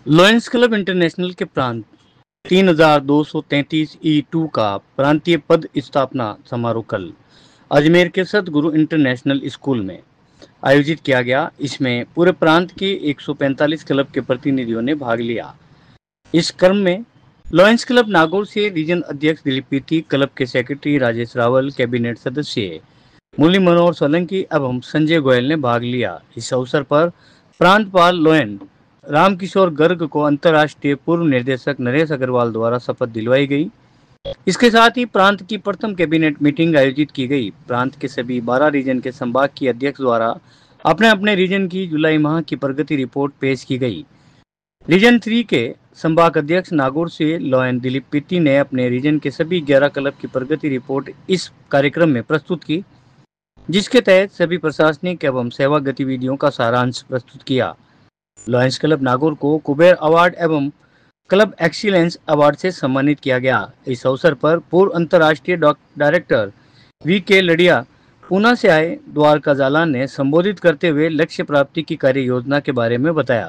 Lions club international के प्रांत 3233 E2 का प्रांतीय पद स्थापना समारोह कल अजमेर के सतगुरु इंटरनेशनल स्कूल में आयोजित किया गया। इसमें पूरे प्रांत के 145 क्लब के प्रतिनिधियों ने भाग लिया। इस क्रम में लॉयंस क्लब नागौर से रीजन अध्यक्ष दिलीप पीती, क्लब के सेक्रेटरी राजेश रावल, कैबिनेट सदस्य मुरली मनोहर सोलंकी एवं संजय गोयल ने भाग लिया। इस अवसर पर प्रांतपाल लॉयन रामकिशोर गर्ग को अंतर्राष्ट्रीय पूर्व निर्देशक नरेश अग्रवाल द्वारा शपथ दिलवाई गई। इसके साथ ही प्रांत की प्रथम कैबिनेट मीटिंग आयोजित की गई। प्रांत के सभी 12 रीजन के संभाग की अध्यक्ष द्वारा अपने अपने रीजन की जुलाई माह की प्रगति रिपोर्ट पेश की गई। रीजन 3 के संभाग अध्यक्ष नागौर से लॉयन दिलीप पीती ने अपने रीजन के सभी 11 क्लब की प्रगति रिपोर्ट इस कार्यक्रम में प्रस्तुत की, जिसके तहत सभी प्रशासनिक एवं सेवा गतिविधियों का सारांश प्रस्तुत किया। लॉयंस क्लब नागौर को कुबेर अवार्ड एवं क्लब एक्सीलेंस अवार्ड से सम्मानित किया गया। इस अवसर पर पूर्व अंतर्राष्ट्रीय डायरेक्टर VK लड़िया, पूना से आए द्वारका जालान ने संबोधित करते हुए लक्ष्य प्राप्ति की कार्य योजना के बारे में बताया।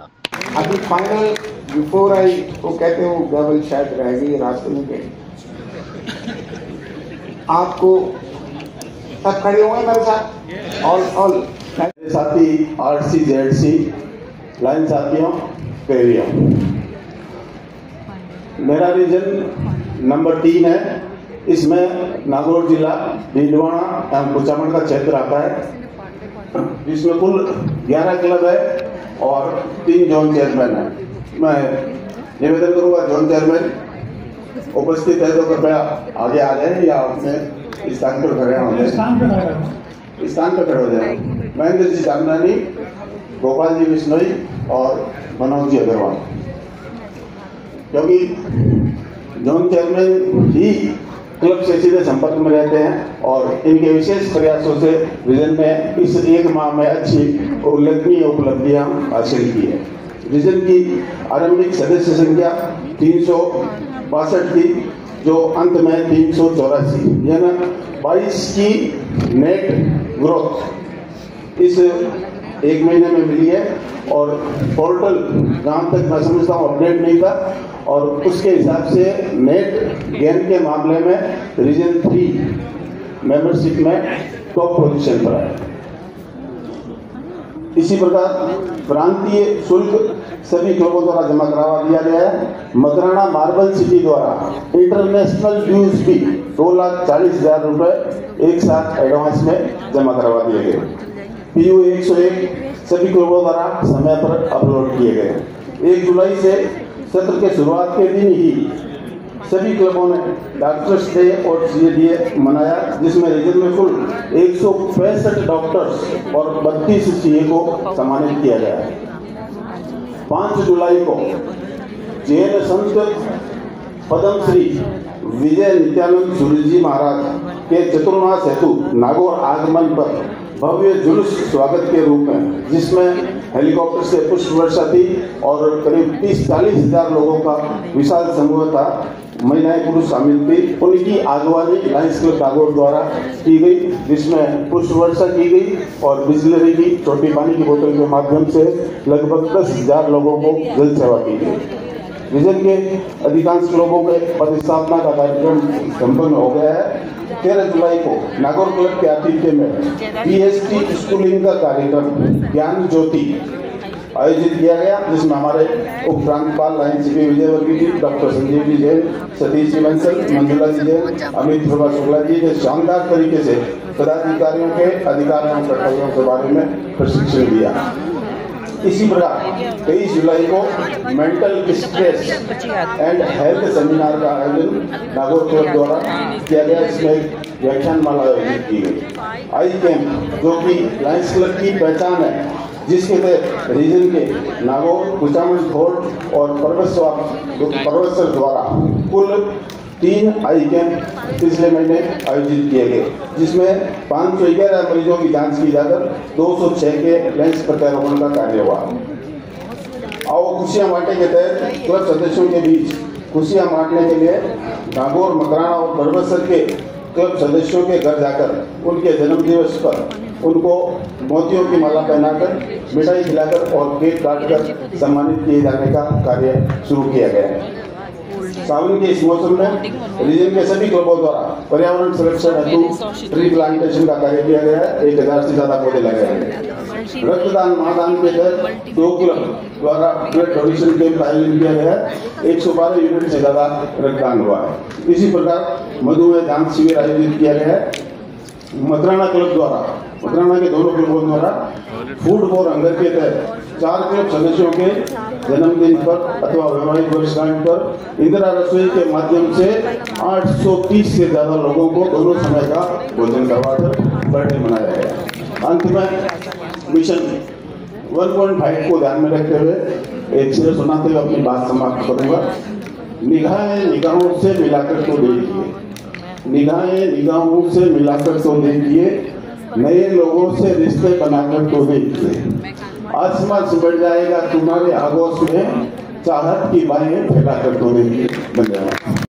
अभी फाइनल बिफोर आई वो कहते हैं वो डबल शायद रह गई रास्ते में गई। आपको सब खड़े हुए मेरे साथ ऑल मेरे साथी RCZC लाइन साथियों पेरियो, मेरा रीजन नंबर 3 है। इसमें नागौर जिला भिंडवाड़ा एवं कुचामन का क्षेत्र आता है, जिसमें कुल 11 क्लब है और 3 जोन चेयरमैन है। मैं निवेदन करूंगा जोन चेयरमैन उपस्थित है तो कृपया आगे आ जाए या अपने स्थान पर खड़े हो जाए। स्थान पर खड़े हो जाए। महेंद्र जी चांदनी, गोपाल जी बिश्नोई और मनोज जी अग्रवाल, क्योंकि जोन चेयरमैन ही क्लब से सीधे संपर्क में रहते हैं और इनके विशेष प्रयासों से रीजन में इस एक माह में अच्छी उल्लेखनीय उपलब्धियां हासिल की है। रीजन की आरंभिक सदस्य संख्या 362 थी, जो अंत में 384, यानी 22 की नेट ग्रोथ इस एक महीने में मिली है। और पोर्टल जहाँ तक मैं समझता हूँ अपडेट नहीं था और उसके हिसाब से नेट गेन के मामले में रीजन 3 मेंबरशिप में टॉप पोजीशन पर है। इसी प्रकार प्रांतीय शुल्क सभी क्लबों द्वारा जमा करवा दिया गया है। मकराना मार्बल सिटी द्वारा इंटरनेशनल ड्यूज भी 2,40,000 रुपए एक साथ एडवांस में जमा करवा दिए गए। PU 101 सभी क्लबों द्वारा समय पर अपलोड किए गए। 1 जुलाई से सत्र के शुरुआत के दिन ही सभी क्लबों ने डॉक्टर्स डे और CA मनाया, जिसमें रीजन में कुल 165 डॉक्टर्स और 32 CA को सम्मानित किया गया। 5 जुलाई को जैन संत पद्मश्री विजय नित्यानंद सूर्य जी महाराज के चतुर्मास हेतु नागौर आगमन पर भव्य जुलूस स्वागत के रूप में, जिसमें हेलीकॉप्टर से पुष्प वर्षा थी और करीब 30-40 हजार लोगों का विशाल समूह था, महिलाएं पुरुष शामिल थी। उनकी आगवानी लायंस क्लब नागौर द्वारा की गई, जिसमें पुष्प वर्षा की गई और बिस्लरी की छोटी पानी की बोतल के माध्यम से लगभग 10,000 लोगों को जल सेवा की गई। रीजन के अधिकांश क्लबों के पदस्थापना का कार्यक्रम संपन्न हो गया है। 13 जुलाई को नागौर क्लब के आतिथ्य में PST स्कूलिंग का कार्यक्रम ज्ञान ज्योति आयोजित किया गया, जिसमें हमारे उप प्रांतपाल लाइन CP विजयवर्गीय जी, डॉक्टर संजीव जी जैन, सतीश जी बंसल, मंजुला जी जैन, अमित प्रभा शुक्ला जी ने शानदार तरीके से पदाधिकारियों के अधिकारियों और कर्तव्यों के बारे में प्रशिक्षण दिया। इसी प्रकार 23 जुलाई को mental stress and health seminar का आयोजन नागौर क्लब द्वारा किया गया, जिसमें व्याख्यानमाला आयोजित की गई। आई कैंप, जो कि लायंस क्लब की पहचान है, जिसके तहत रीजन के नागौर, कुचामन, फोर्ट और परवसर द्वारा कुल 3 आई कैंप पिछले महीने आयोजित किए गए, जिसमें 511 मरीजों की जांच की जाकर 206 के लेंस प्रत्यारोपण का कार्य हुआ। आओ खुशियां बांटे के तहत क्लब सदस्यों के बीच खुशियां बांटने के लिए नागौर, मकराना और परवसर के क्लब सदस्यों के घर जाकर उनके जन्मदिवस पर उनको मोतियों की माला पहनाकर, मिठाई खिलाकर और केक काटकर सम्मानित किए जाने का कार्य शुरू किया गया है। सावन के इस मौसम में रीजन के सभी क्लबों द्वारा पर्यावरण संरक्षण हेतु ट्री प्लांटेशन का कार्य किया गया है। 1000 से ज्यादा पौधे लगाए गए। रक्तदान महादान के तहत 2 क्लब द्वारा ब्लड डोनेशन कैंप आयोजित किया गया है। 112 यूनिट से ज्यादा रक्तदान हुआ है। इसी प्रकार मधुमेह जांच शिविर आयोजित किया गया है। मदराना क्लब द्वारा, मदराना के दोनों क्लबों द्वारा फूड फॉर हंगर के तहत 4 क्लब सदस्यों के जन्मदिन पर अथवा वैवाहिक वर्षगांठ पर इंदिरा रसोई के माध्यम से 830 से ज्यादा लोगों को दोनों समय का भोजन करवाकर बर्थडे मनाया गया। अंत में मिशन 1.5 को ध्यान में रखते हुए एक शेर सुनाते हुए अपनी बात समाप्त करूंगा। निगाहें निगाहों से मिलाकर तो देखिए, निगाहें निगाहों से मिलाकर तो देखिए, नए लोगों से रिश्ते बनाकर तो देखिए। आसमान सिमट जाएगा तुम्हारे आगोश में, चाहत की बाहें फैलाकर तो देखिए। धन्यवाद।